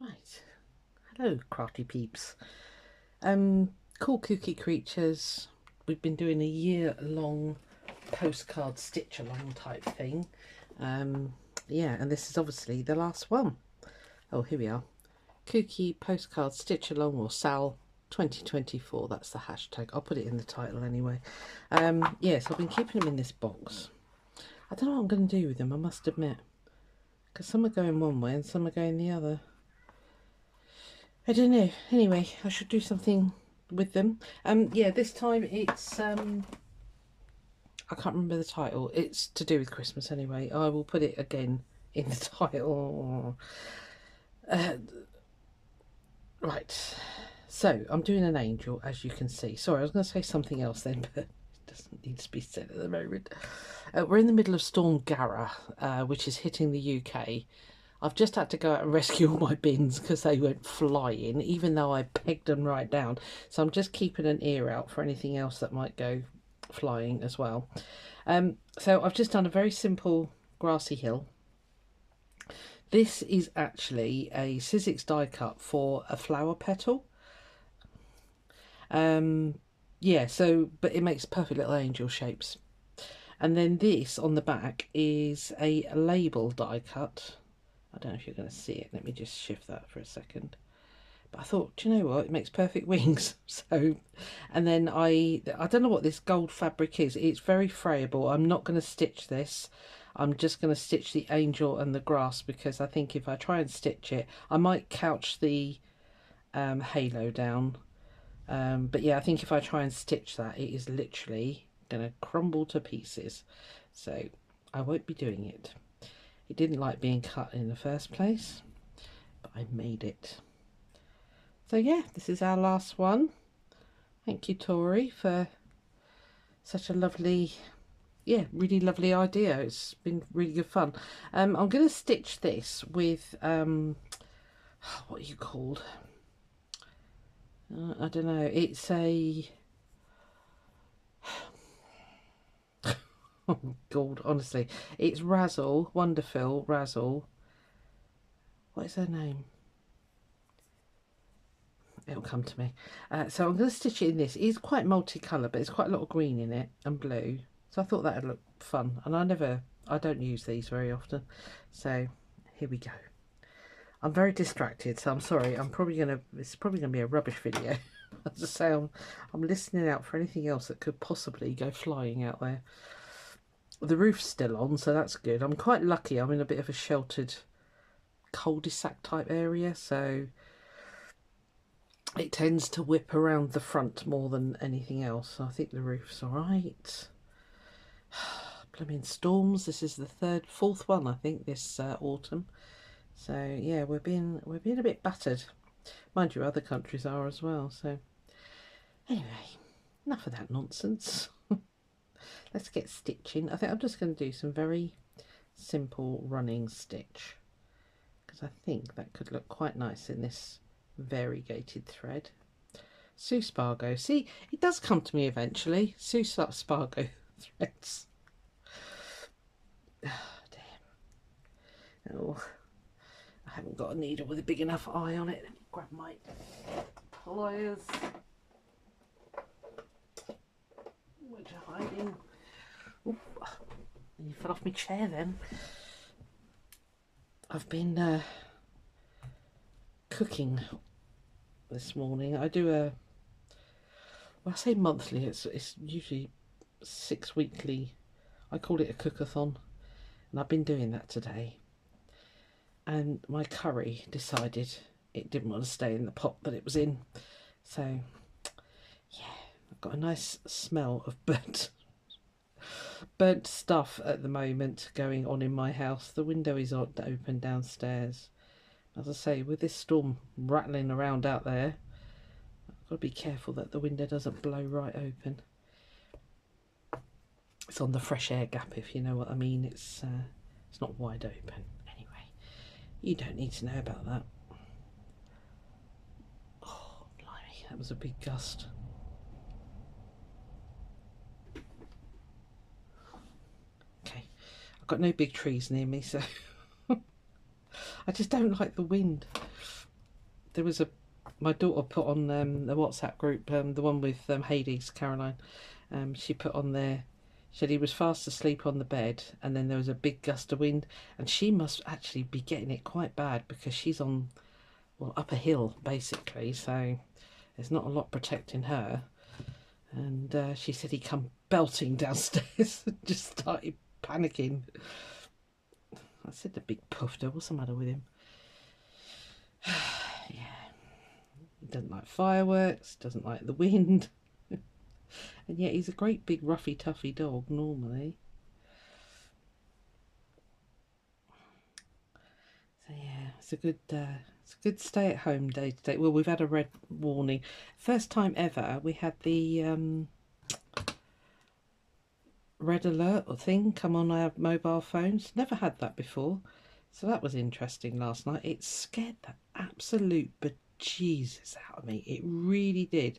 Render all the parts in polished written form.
Right, hello crafty peeps. Cool kooky creatures. We've been doing a year-long postcard stitch-along type thing. Yeah, and this is obviously the last one. Oh, here we are. Kooky postcard stitch-along, or SAL 2024. That's the hashtag. I'll put it in the title anyway. Yeah, so I've been keeping them in this box. I don't know what I'm going to do with them, I must admit, because some are going one way and some are going the other. I don't know. Anyway, I should do something with them. Yeah, this time it's I can't remember the title. It's to do with Christmas anyway. I will put it again in the title. Right. So I'm doing an angel, as you can see. Sorry, I was going to say something else then, but it doesn't need to be said at the moment. We're in the middle of Storm Gara, which is hitting the UK. I've just had to go out and rescue all my bins because they went flying, even though I pegged them right down. So I'm just keeping an ear out for anything else that might go flying as well. So I've just done a very simple grassy hill. This is actually a Sizzix die cut for a flower petal. Yeah, so, but it makes perfect little angel shapes. And then this on the back is a label die cut. I don't know if you're going to see it. Let me just shift that for a second. But I thought, do you know what? It makes perfect wings. So, and then I don't know what this gold fabric is. It's very frayable. I'm not going to stitch this. I'm just going to stitch the angel and the grass, because I think if I try and stitch it, I might couch the halo down. But yeah, I think if I try and stitch that, it is literally going to crumble to pieces. So I won't be doing it. It didn't like being cut in the first place, but I made it. So yeah, this is our last one. Thank you, Tori, for such a lovely, yeah, really lovely idea. It's been really good fun. I'm going to stitch this with, what are you called? I don't know. It's a... Oh God, honestly, it's Razzle, Wonderful Razzle. What is her name? It'll come to me. So I'm going to stitch it in this. It's quite multicolour, but it's quite a lot of green in it and blue. So I thought that'd look fun. And I don't use these very often. So here we go. I'm very distracted, so I'm sorry. It's probably gonna be a rubbish video. As I say, I'm listening out for anything else that could possibly go flying out there. The roof's still on, so that's good. I'm quite lucky. I'm in a bit of a sheltered cul-de-sac type area, so it tends to whip around the front more than anything else. So I think the roof's all right. Blooming storms. This is the fourth one, I think, this autumn. So yeah, we're being a bit battered. Mind you, other countries are as well. So anyway, enough of that nonsense. Let's get stitching. I think I'm just going to do some very simple running stitch, because I think that could look quite nice in this variegated thread. Sue Spargo. See, it does come to me eventually. Sue Spargo threads. Oh, dear. Oh, I haven't got a needle with a big enough eye on it. Let me grab my pliers, which are hiding. Oop, you fell off my chair then. I've been cooking this morning. I do well, I say monthly, it's usually 6 weekly. I call it a cookathon, and I've been doing that today. And my curry decided it didn't want to stay in the pot that it was in. So yeah, I've got a nice smell of burnt stuff at the moment going on in my house. The window is open downstairs. As I say, with this storm rattling around out there, I've got to be careful that the window doesn't blow right open. It's on the fresh air gap, if you know what I mean. It's not wide open. Anyway, you don't need to know about that. Oh, blimey, that was a big gust. Okay, I've got no big trees near me, so I just don't like the wind. there was a my daughter put on the WhatsApp group, the one with Hades, Caroline. She put on there. She said he was fast asleep on the bed, and then there was a big gust of wind, and she must actually be getting it quite bad because she's on, well, up a hill basically, so there's not a lot protecting her. And she said he come belting downstairs and just started panicking. I said the big puffed. What's the matter with him? Yeah, he doesn't like fireworks, doesn't like the wind. And yet he's a great big roughy toughy dog normally. So yeah, it's a good stay at home day today. Well, we've had a red warning. First time ever we had the red alert or thing come on our mobile phones. Never had that before. So that was interesting last night. It scared the absolute bejesus out of me. It really did.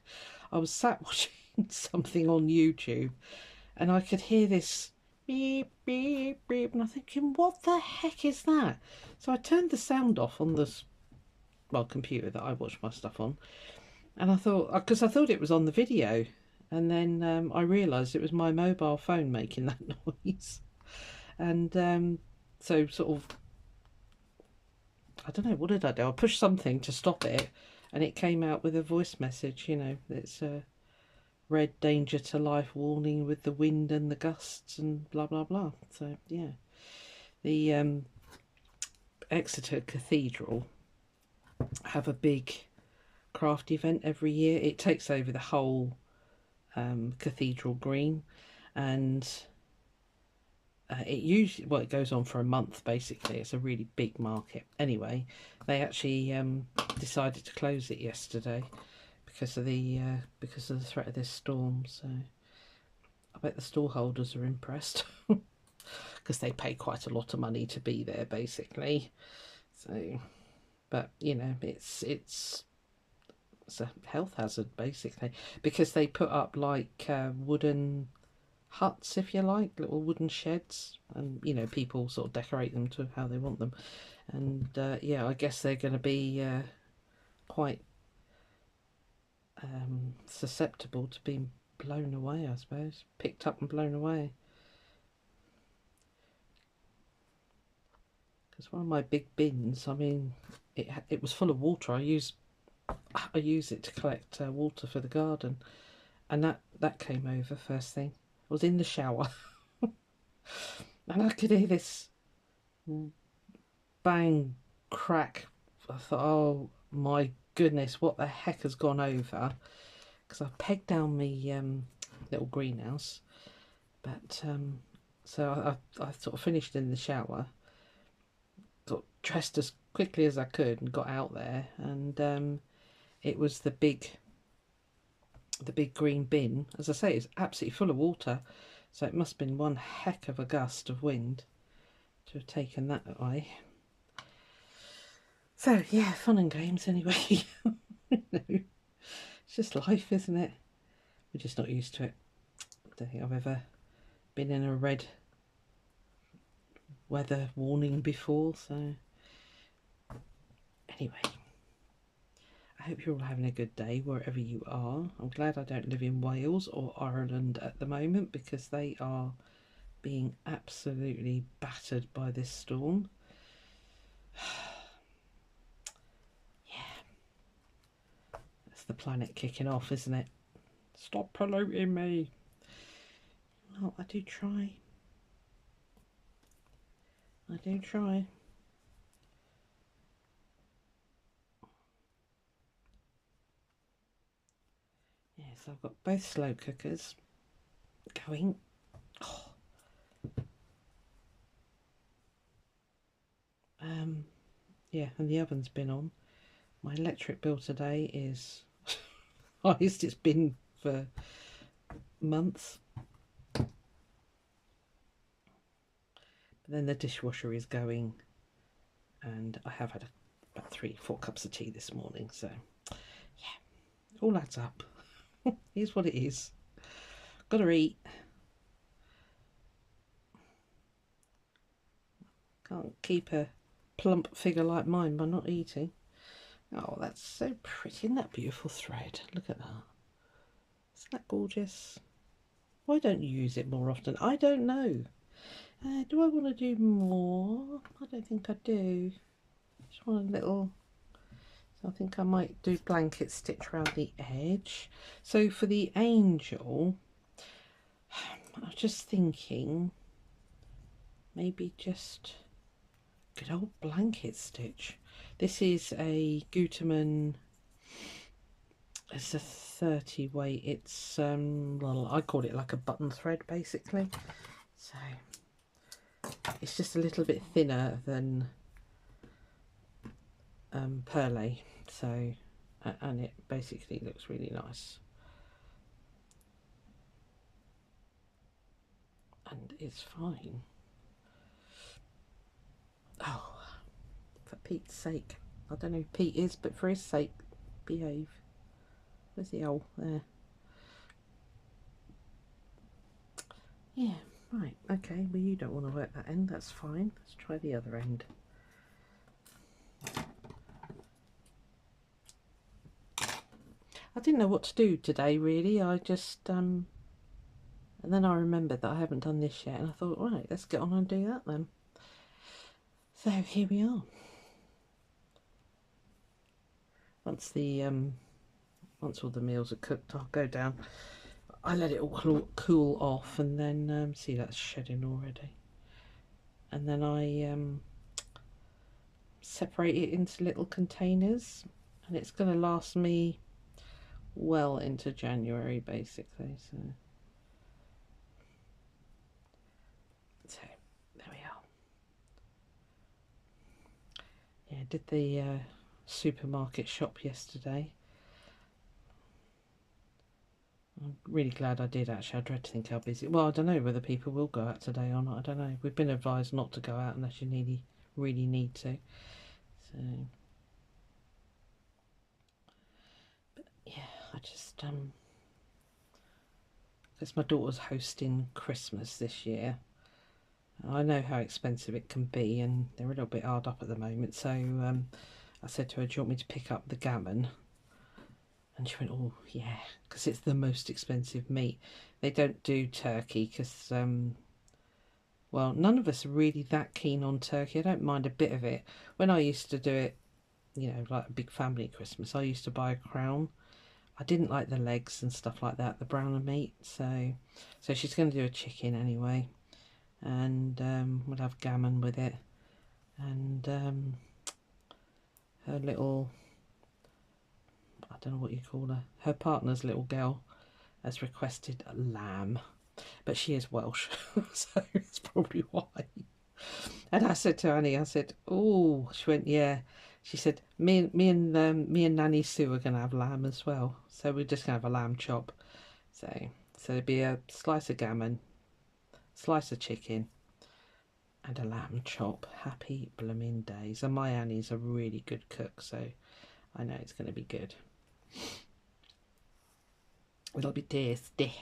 I was sat watching something on YouTube and I could hear this beep, beep, beep. And I'm thinking, what the heck is that? So I turned the sound off on the computer that I watch my stuff on. And I thought, because I thought it was on the video. And then I realised it was my mobile phone making that noise. And so sort of, I don't know, what did I do? I pushed something to stop it and it came out with a voice message, you know, it's a red danger to life warning with the wind and the gusts and blah, blah, blah. So, yeah. The Exeter Cathedral have a big craft event every year. It takes over the whole cathedral green, and it goes on for a month basically. It's a really big market. Anyway, they actually decided to close it yesterday because of the threat of this storm. So I bet the stall holders are impressed because they pay quite a lot of money to be there basically. So, but you know, it's a health hazard basically because they put up like wooden huts, if you like, little wooden sheds, and you know, people sort of decorate them to how they want them. And yeah, I guess they're going to be quite susceptible to being blown away, I suppose, picked up and blown away. Because one of my big bins, I mean, it was full of water. I use it to collect water for the garden, and that came over first thing. I was in the shower and I could hear this bang crack. I thought, oh my goodness, what the heck has gone over? Because I pegged down my little greenhouse, but so I sort of finished in the shower, got dressed as quickly as I could and got out there, and it was the big green bin. As I say, it's absolutely full of water, so it must have been one heck of a gust of wind to have taken that away. So yeah, fun and games anyway. You know, it's just life, isn't it? We're just not used to it. I don't think I've ever been in a red weather warning before, so anyway, I hope you're all having a good day wherever you are. I'm glad I don't live in Wales or Ireland at the moment because they are being absolutely battered by this storm. Yeah, that's the planet kicking off, isn't it? Stop polluting me. Well, I do try. I do try. Yes, I've got both slow cookers going. Oh. Yeah, and the oven's been on. My electric bill today is highest it's been for months. But then the dishwasher is going, and I have had about 3-4 cups of tea this morning, so yeah, all adds up. Here's what it is. Gotta eat. Can't keep a plump figure like mine by not eating. Oh, that's so pretty. Isn't that beautiful thread? Look at that. Isn't that gorgeous? Why don't you use it more often? I don't know. Do I want to do more? I don't think I do. Just want a little... So I think I might do blanket stitch around the edge. So for the angel, I was just thinking maybe just good old blanket stitch. This is a Gutermann. It's a 30 weight. It's well, I call it like a button thread basically. So it's just a little bit thinner than Perle. So and it basically looks really nice. And it's fine. Oh, for Pete's sake. I don't know who Pete is, but for his sake, behave. Where's the owl? There. Yeah, right. Okay, well you don't want to work that end. That's fine. Let's try the other end. I didn't know what to do today, really. I just... And then I remembered that I haven't done this yet. And I thought, right, let's get on and do that then. So here we are. Once all the meals are cooked, I'll go down. I let it all cool off, and then see, that's shedding already. And then I separate it into little containers, and it's going to last me well into January, basically. So there we are. Yeah, did the supermarket shop yesterday. I'm really glad I did, actually. I dread to think how busy. Well, I don't know whether people will go out today or not. I don't know. We've been advised not to go out unless you really need to. So, but yeah, I just because my daughter's hosting Christmas this year. I know how expensive it can be, and they're a little bit hard up at the moment. So I said to her, "Do you want me to pick up the gammon?" And she went, "Oh yeah," because it's the most expensive meat. They don't do turkey because well, none of us are really that keen on turkey. I don't mind a bit of it. When I used to do it, you know, like a big family Christmas, I used to buy a crown. I didn't like the legs and stuff like that, the browner meat. So she's going to do a chicken anyway, and we'll have gammon with it. And her little, I don't know what you call her, her partner's little girl has requested a lamb, but she is Welsh, so it's probably why. And I said to Annie, I said, "Oh," she went, "Yeah." She said, "Me and Nanny Sue are gonna have lamb as well, so we're just gonna have a lamb chop." So there'd be a slice of gammon, slice of chicken, and a lamb chop. Happy blooming days! And my Annie's a really good cook, so I know it's gonna be good. It'll be tasty.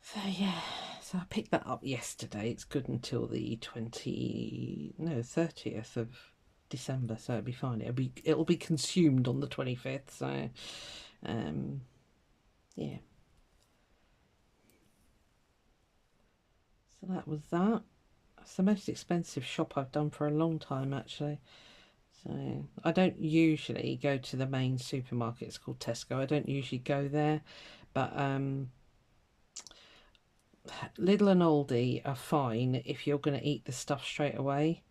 So yeah. So I picked that up yesterday. It's good until the 30th of December, so it'll be fine. It'll be consumed on the 25th. So, yeah. So that was that. It's the most expensive shop I've done for a long time, actually. So I don't usually go to the main supermarket. It's called Tesco. I don't usually go there, but Lidl and Aldi are fine if you're going to eat the stuff straight away,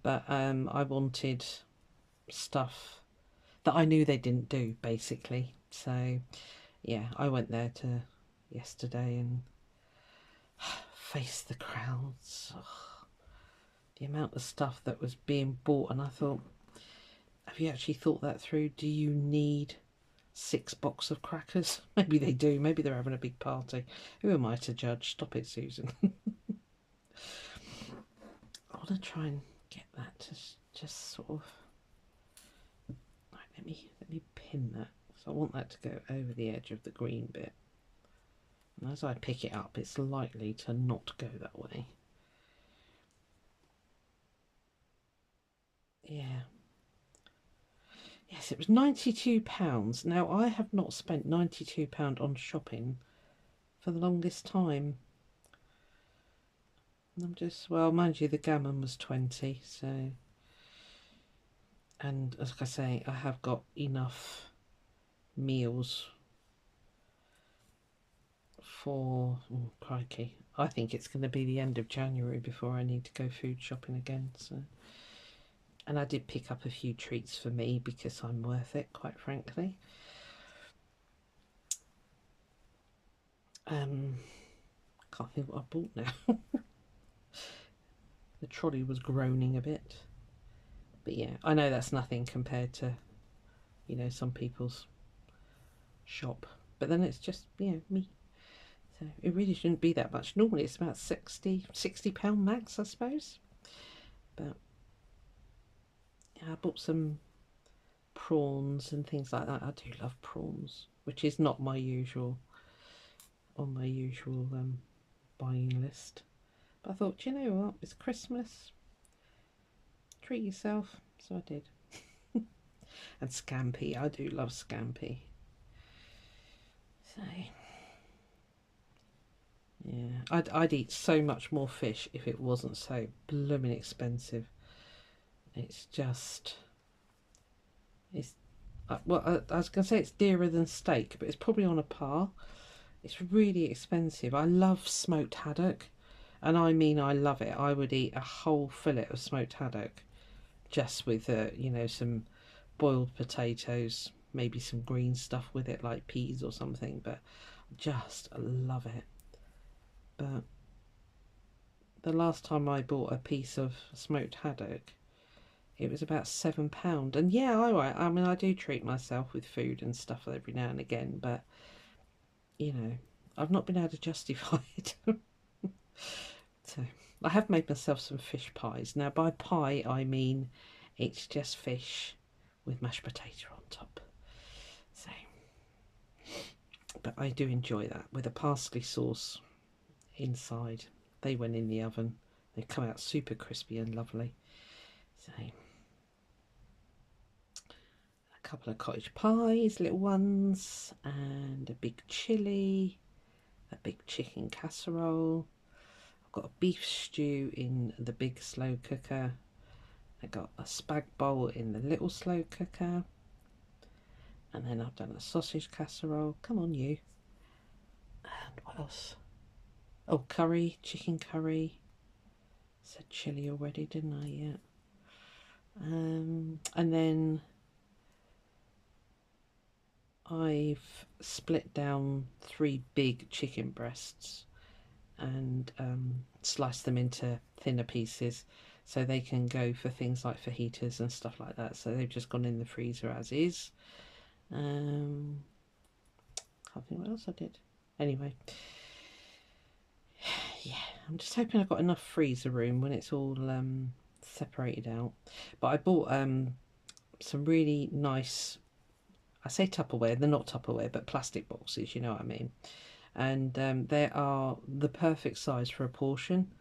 but I wanted stuff that I knew they didn't do, basically. So yeah, I went there yesterday and faced the crowds. Ugh, the amount of stuff that was being bought, and I thought, have you actually thought that through? Do you need 6 boxes of crackers? Maybe they do. Maybe they're having a big party. Who am I to judge? Stop it, Susan. I want to try and get that to just sort of... Right, let me pin that. So I want that to go over the edge of the green bit. And as I pick it up, it's likely to not go that way. Yeah. Yes, it was £92. Now, I have not spent £92 on shopping for the longest time. I'm just, well, mind you, the gammon was 20, so, and as I say, I have got enough meals for, oh, crikey, I think it's going to be the end of January before I need to go food shopping again, so. And I did pick up a few treats for me because I'm worth it, quite frankly. Can't think what I bought now. The trolley was groaning a bit. But yeah, I know that's nothing compared to, you know, some people's shop. But then it's just, you know, me. So it really shouldn't be that much. Normally it's about £60 max, I suppose. But yeah, I bought some prawns and things like that. I do love prawns, which is not my usual, on my usual buying list. But I thought, you know what, it's Christmas, treat yourself. So I did. And scampi, I do love scampi. So yeah, I'd eat so much more fish if it wasn't so blooming expensive. It's just, it's, well, I was going to say it's dearer than steak, but it's probably on a par. It's really expensive. I love smoked haddock, and I mean I love it. I would eat a whole fillet of smoked haddock just with, you know, some boiled potatoes, maybe some green stuff with it like peas or something, but just love it. But the last time I bought a piece of smoked haddock, it was about £7. And yeah, I mean, I do treat myself with food and stuff every now and again, but you know, I've not been able to justify it. So I have made myself some fish pies. Now by pie I mean it's just fish with mashed potato on top. So, but I do enjoy that with a parsley sauce inside. They went in the oven. They come out super crispy and lovely. So a couple of cottage pies, little ones, and a big chilli, a big chicken casserole. I've got a beef stew in the big slow cooker. I got a spag bowl in the little slow cooker. And then I've done a sausage casserole. Come on, you. And what else? Oh, curry, chicken curry. Said chilli already, didn't I? Yeah. And then I've split down 3 big chicken breasts and sliced them into thinner pieces so they can go for things like fajitas and stuff like that. So they've just gone in the freezer as is. Can't think what else I did. Anyway, yeah, I'm just hoping I've got enough freezer room when it's all separated out. But I bought some really nice, I say Tupperware, they're not Tupperware, but plastic boxes, you know what I mean. And they are the perfect size for a portion.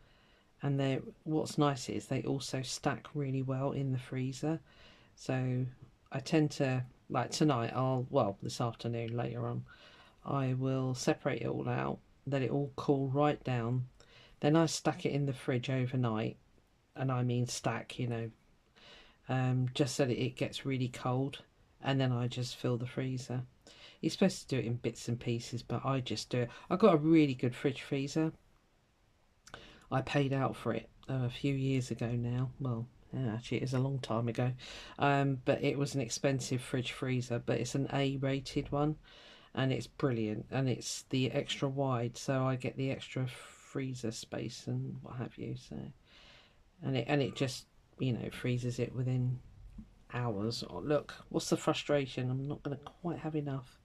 And they, what's nice is they also stack really well in the freezer. So I tend to, like tonight, well, this afternoon, later on, I will separate it all out, let it all cool right down. Then I stack it in the fridge overnight. And I mean stack, you know, just so that it gets really cold. And then I just fill the freezer. You're supposed to do it in bits and pieces, but I just do it. I've got a really good fridge freezer. I paid out for it a few years ago now. Well, yeah, actually, it was a long time ago. But it was an expensive fridge freezer, but it's an A-rated one, and it's brilliant. And it's the extra wide, so I get the extra freezer space and what have you. So, and it just, you know, freezes it within hours. Oh, look, what's the frustration? I'm not going to quite have enough.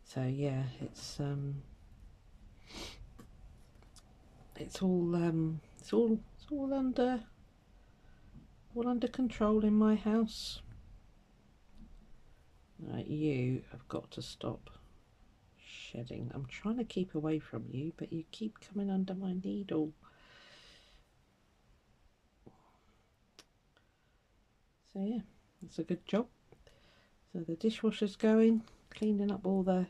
So yeah, it's all under control in my house. Right, you have got to stop shedding. I'm trying to keep away from you, but you keep coming under my needle. So yeah, that's a good job. So the dishwasher's going, cleaning up all the,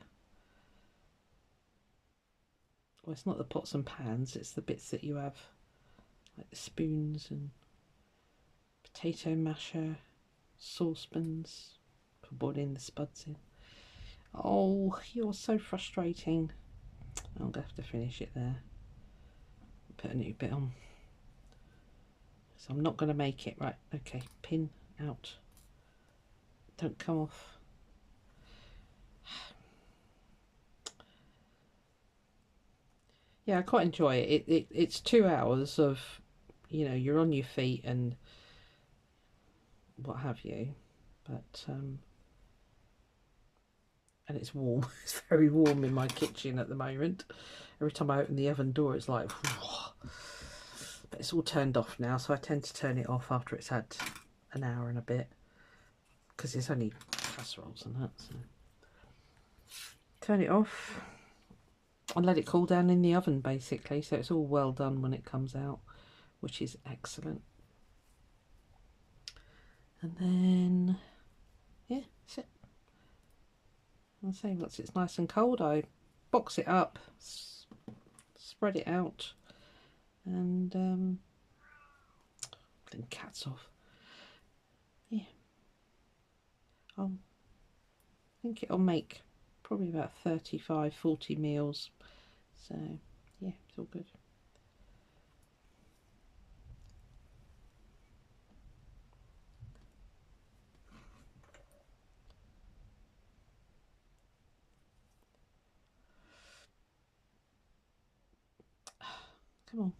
well, it's not the pots and pans, it's the bits that you have, like the spoons and potato masher, saucepans, for boiling the spuds in. Oh, you're so frustrating. I'm going to have to finish it there. Put a new bit on. So I'm not going to make it. Right, okay, pin out. Don't come off. Yeah, I quite enjoy it. It's 2 hours of, you know, you're on your feet and what have you. But, and it's warm. It's very warm in my kitchen at the moment. Every time I open the oven door, it's like, but it's all turned off now, so I tend to turn it off after it's had an hour and a bit, because it's only casseroles and that. So turn it off and let it cool down in the oven, basically, so it's all well done when it comes out, which is excellent. And then, yeah, that's it. I'll say once it's nice and cold, I box it up, spread it out, and then cats off. Yeah, I think it'll make probably about 35-40 meals. So yeah, it's all good. Come on.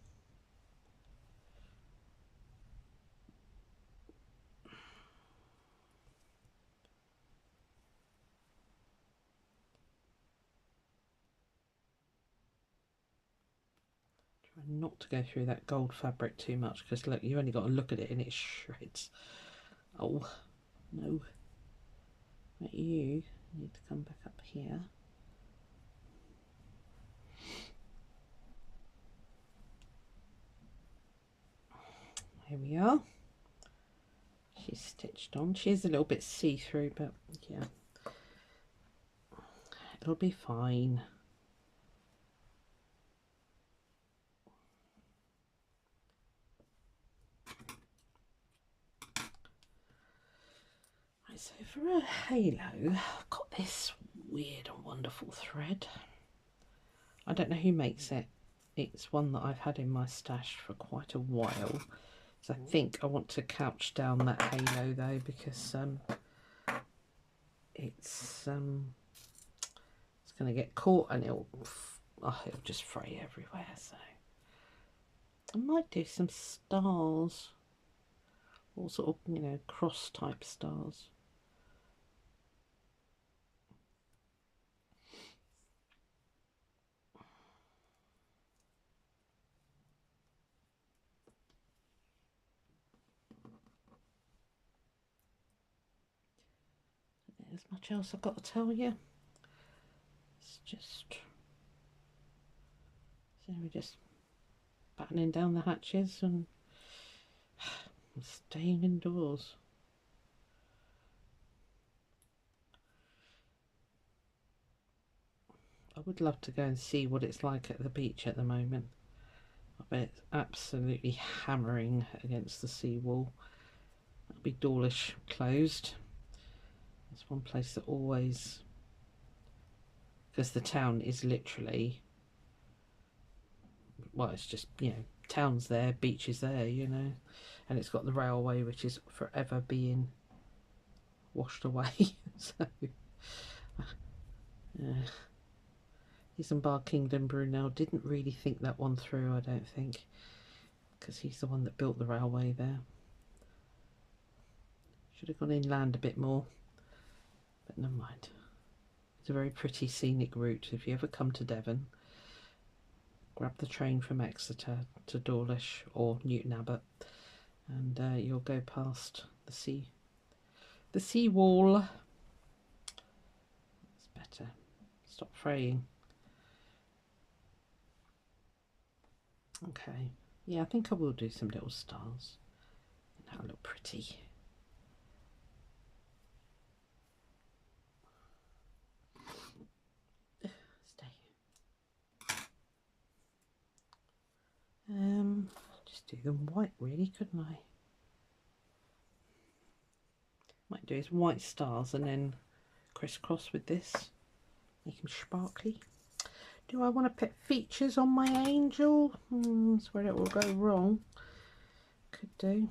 Try not to go through that gold fabric too much, because look, you only got to look at it and it shreds. Oh no. But you need to come back up here. Here we are. She's stitched on. She is a little bit see-through, but yeah, it'll be fine. Right, so for a halo, I've got this weird and wonderful thread. I don't know who makes it. It's one that I've had in my stash for quite a while. So I think I want to couch down that halo though, because it's going to get caught and it'll just fray everywhere. So I might do some stars, or sort of, you know, cross type stars. There's much else I've got to tell you. It's just, so we're just battening down the hatches and staying indoors. I would love to go and see what it's like at the beach at the moment. I bet it's absolutely hammering against the seawall. That'll be Dawlish closed. That's one place that always, because the town is literally, well, it's just, you know, town's there, beach is there, you know, and it's got the railway which is forever being washed away. So Isambard Kingdom Brunel didn't really think that one through, I don't think, because he's the one that built the railway there. Should have gone inland a bit more, but never mind. It's a very pretty scenic route. If you ever come to Devon, grab the train from Exeter to Dawlish or Newton Abbot, and you'll go past the sea wall. It's better. Stop fraying. Okay, yeah, I think I will do some little stars. That'll look pretty. Just do them white really, couldn't I? Might do is white stars and then crisscross with this, make them sparkly. Do I want to put features on my angel? That's where it will go wrong. Could do.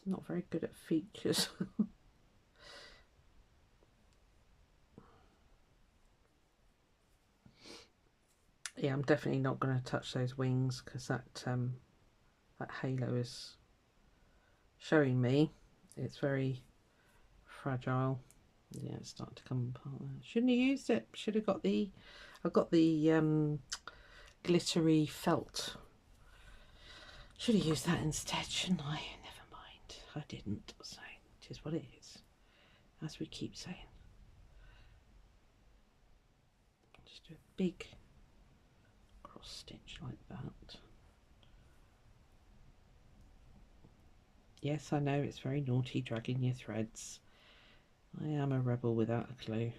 Not very good at features. Yeah, I'm definitely not going to touch those wings because that halo is showing me it's very fragile. Yeah, it's starting to come apart. Shouldn't have used it. Should have got the. I got the glittery felt. Should have used that instead, shouldn't I? Never mind. I didn't. So it is what it is, as we keep saying. Just do a big cross stitch like that. Yes, I know it's very naughty dragging your threads. I am a rebel without a clue.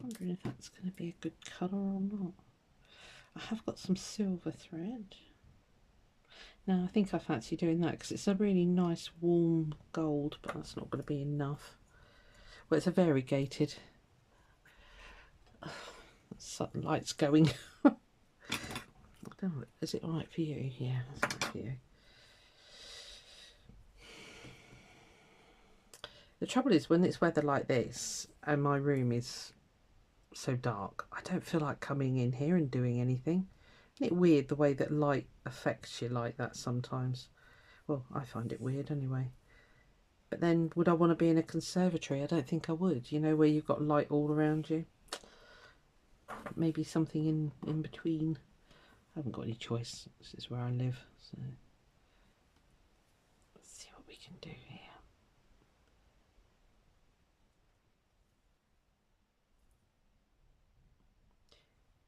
Wondering if that's going to be a good colour or not. I have got some silver thread. Now I think I fancy doing that because it's a really nice warm gold, but that's not going to be enough. Well, it's a variegated. Light's going. I don't know, is it alright for you? Yeah, that's right for you. The trouble is when it's weather like this and my room is so dark, I don't feel like coming in here and doing anything. Isn't it weird the way that light affects you like that sometimes? Well, I find it weird anyway. But then would I want to be in a conservatory? I don't think I would, you know, where you've got light all around you. Maybe something in between. I haven't got any choice. This is where I live, so let's see what we can do here.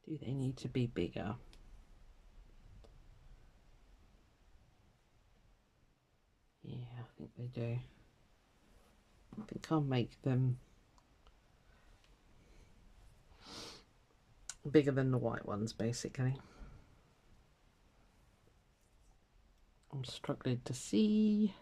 Do they need to be bigger? Yeah, I think they do. I think I'll make them bigger than the white ones, basically. I'm struggling to see.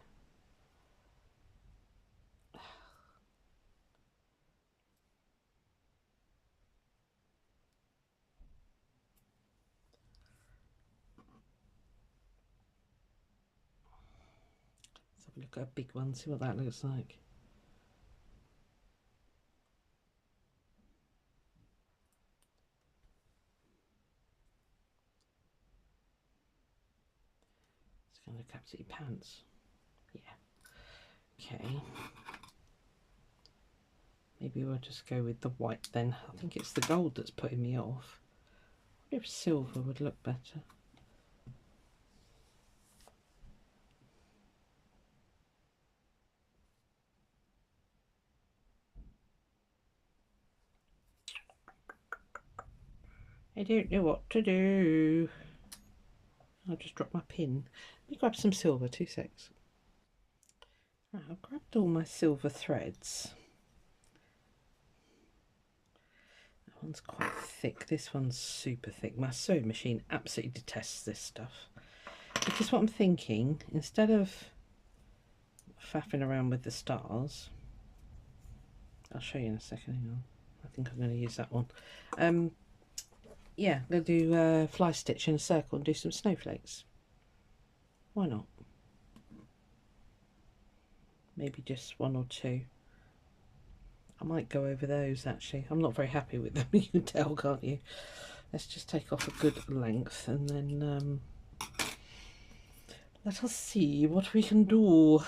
Let's have a look at a big one, see what that looks like. It's going to look absolutely pants. Yeah. Okay. Maybe we'll just go with the white then. I think it's the gold that's putting me off. I wonder if silver would look better. I don't know what to do. I'll just drop my pin. Let me grab some silver, 2 secs. Right, I've grabbed all my silver threads. That one's quite thick. This one's super thick. My sewing machine absolutely detests this stuff. Because what I'm thinking, instead of faffing around with the stars, I'll show you in a second. Hang on. I think I'm going to use that one. Yeah, I'm going to do fly stitch in a circle and do some snowflakes. Why not? Maybe just 1 or 2. I might go over those actually. I'm not very happy with them, you can tell, can't you? Let's just take off a good length and then let us see what we can do.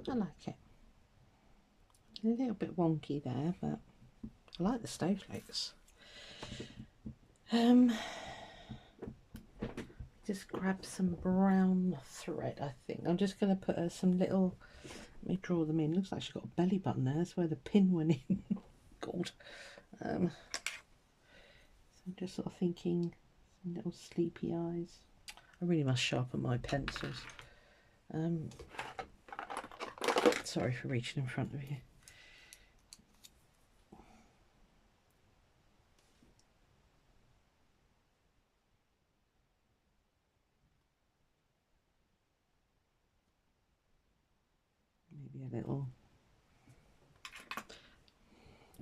I like it. A little bit wonky there, but I like the snowflakes. Just grab some brown thread, I think. I'm just going to put some little, let me draw them in. Looks like she's got a belly button there. That's where the pin went in. God. So I'm just sort of thinking some little sleepy eyes. I really must sharpen my pencils. Sorry for reaching in front of you. Maybe a little,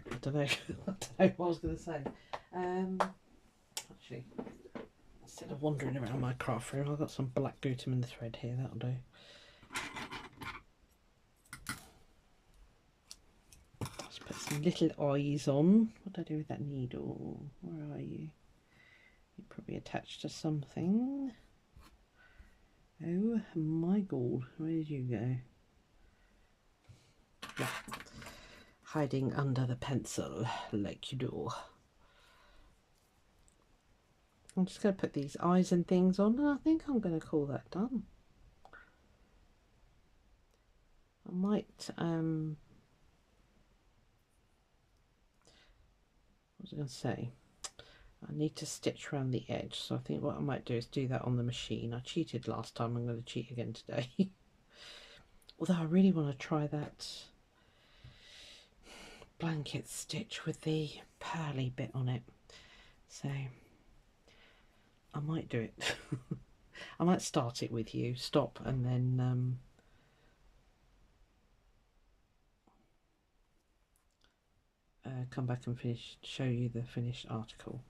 I don't know, I don't know what I was going to say. Actually, instead of wandering around my craft room, I've got some black glutamine thread here, that'll do. Let's put some little eyes on. What do I do with that needle? Where are you? You're probably attached to something. Oh my god, where did you go? Yeah. Hiding under the pencil, like you do. I'm just going to put these eyes and things on, and I think I'm going to call that done. I might, what was I going to say? I need to stitch around the edge, so I think what I might do is do that on the machine. I cheated last time, I'm going to cheat again today. Although I really want to try that blanket stitch with the pearly bit on it, so I might do it. I might start it with you, stop, and then come back and show you the finished article.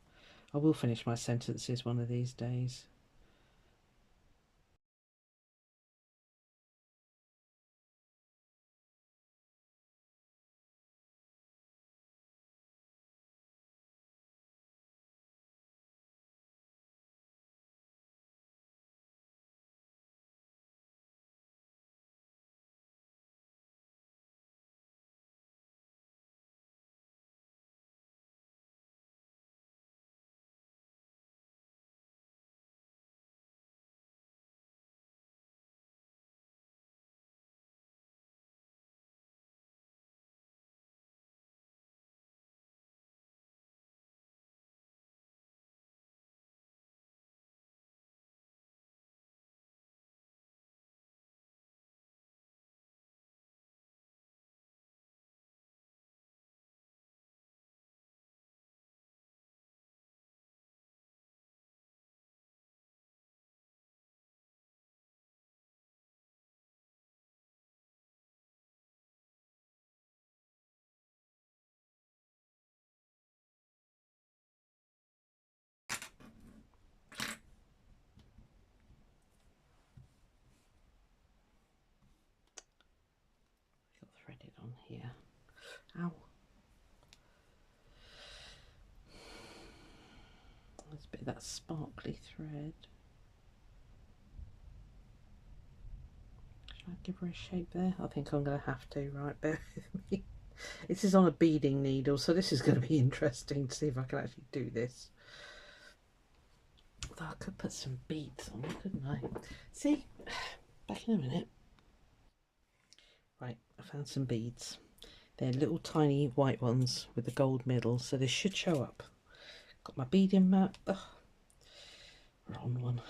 I will finish my sentences one of these days. Got threaded on here. Ow. There's a bit of that sparkly thread. Should I give her a shape there? I think I'm going to have to, right? Bear with me. This is on a beading needle, so this is going to be interesting to see if I can actually do this. Although I could put some beads on, couldn't I? See? Back in a minute. Right, I found some beads. They're little tiny white ones with the gold middle, so they should show up. Got my beading mat. Ugh, wrong one.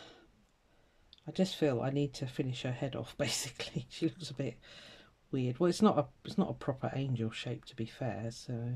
I just feel I need to finish her head off. Basically, she looks a bit weird. Well, it's not a proper angel shape, to be fair. So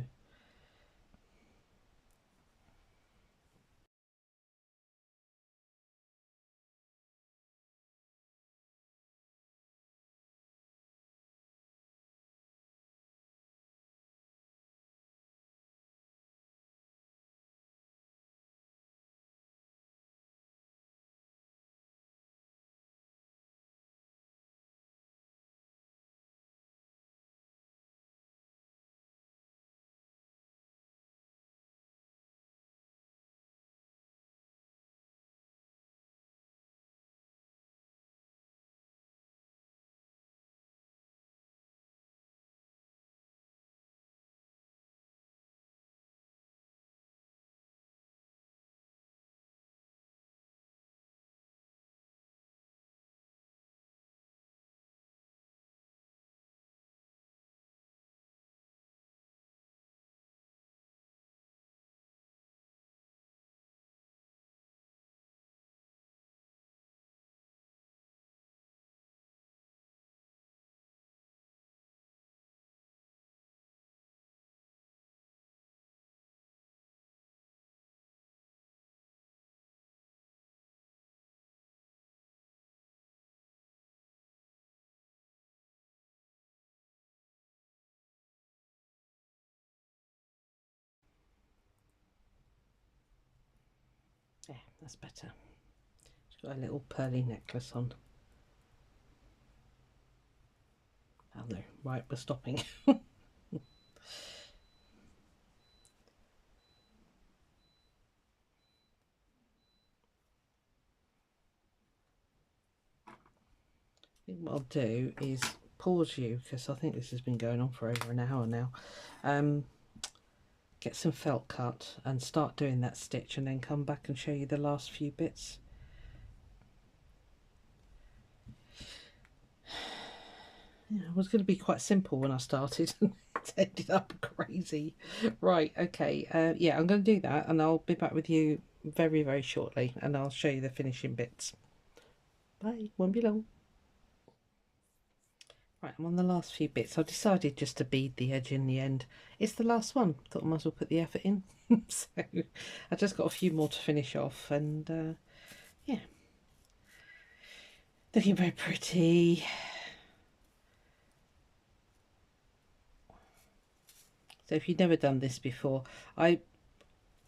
Yeah, that's better. She's got a little pearly necklace on. Oh no, right, we're stopping. I think what I'll do is pause you, because I think this has been going on for over an hour now. Get some felt cut and start doing that stitch, and then come back and show you the last few bits. Yeah, it was going to be quite simple when I started and it ended up crazy. Right, okay, yeah, I'm going to do that and I'll be back with you very, very shortly, and I'll show you the finishing bits. Bye, won't be long. Right, I'm on the last few bits. I decided just to bead the edge in the end. It's the last one. Thought I might as well put the effort in. So I just got a few more to finish off, and yeah, looking very pretty. So if you've never done this before, I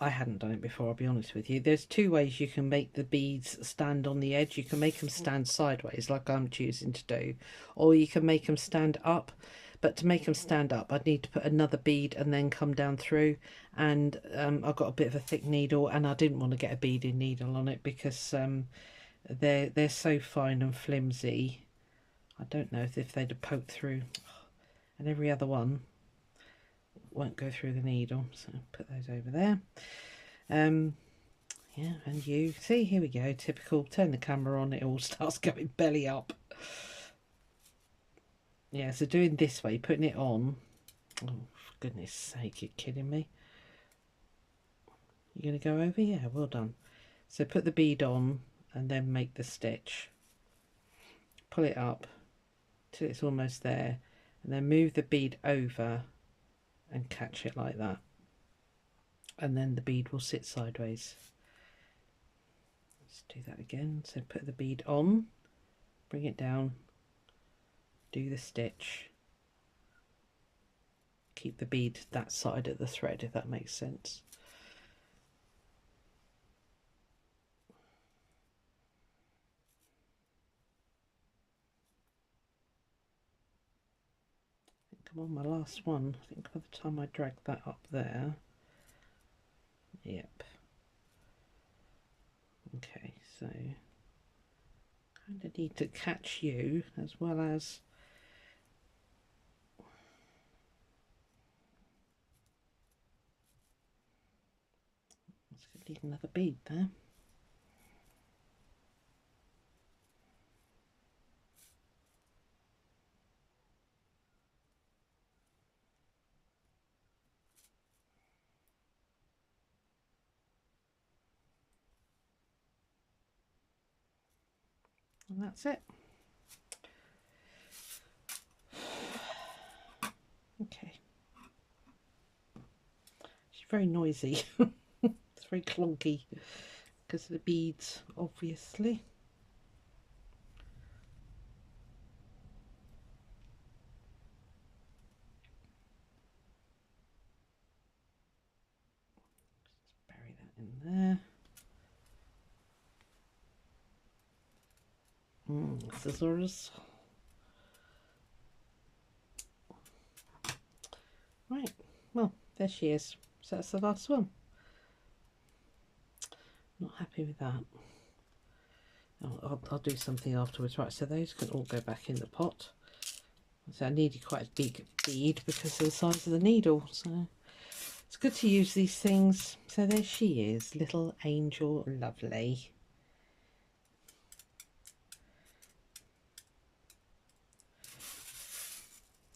hadn't done it before, I'll be honest with you. There's two ways you can make the beads stand on the edge. You can make them stand sideways, like I'm choosing to do, or you can make them stand up. But to make them stand up, I'd need to put another bead and then come down through. And I've got a bit of a thick needle, and I didn't want to get a beading needle on it because they're so fine and flimsy. I don't know if they'd have poked through. And every other one won't go through the needle, so put those over there. Yeah, and you see, here we go, typical. Turn the camera on, it all starts going belly up. Yeah, so doing this way, putting it on. Oh, for goodness sake, you're kidding me. You're going to go over? Yeah, well done. So put the bead on and then make the stitch. Pull it up till it's almost there, and then move the bead over and catch it like that, and then the bead will sit sideways. Let's do that again. So put the bead on, bring it down, do the stitch, keep the bead that side of the thread, if that makes sense. Come on, my last one. I think by the time I drag that up there, yep. Okay, so kind of need to catch you as well as let's need another bead there. And that's it. Okay. She's very noisy. It's very clunky because of the beads, obviously. Just bury that in there. Scissors. Right, well, there she is. So that's the last one. Not happy with that. I'll do something afterwards. Right, so those can all go back in the pot. So I needed quite a big bead because of the size of the needle. So it's good to use these things. So there she is, little angel lovely.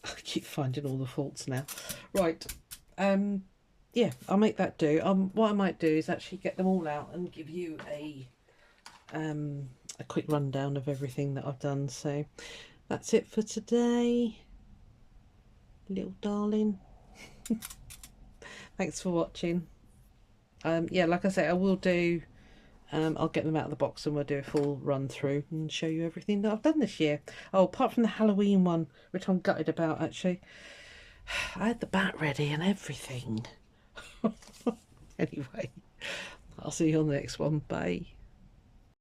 I keep finding all the faults now. Right, yeah, I'll make that do. What I might do is actually get them all out and give you a quick rundown of everything that I've done. So that's it for today, little darling. Thanks for watching. Yeah, like I say, I will do I'll get them out of the box and we'll do a full run through and show you everything that I've done this year. Oh, apart from the Halloween one, which I'm gutted about actually. I had the bat ready and everything. Anyway, I'll see you on the next one. Bye.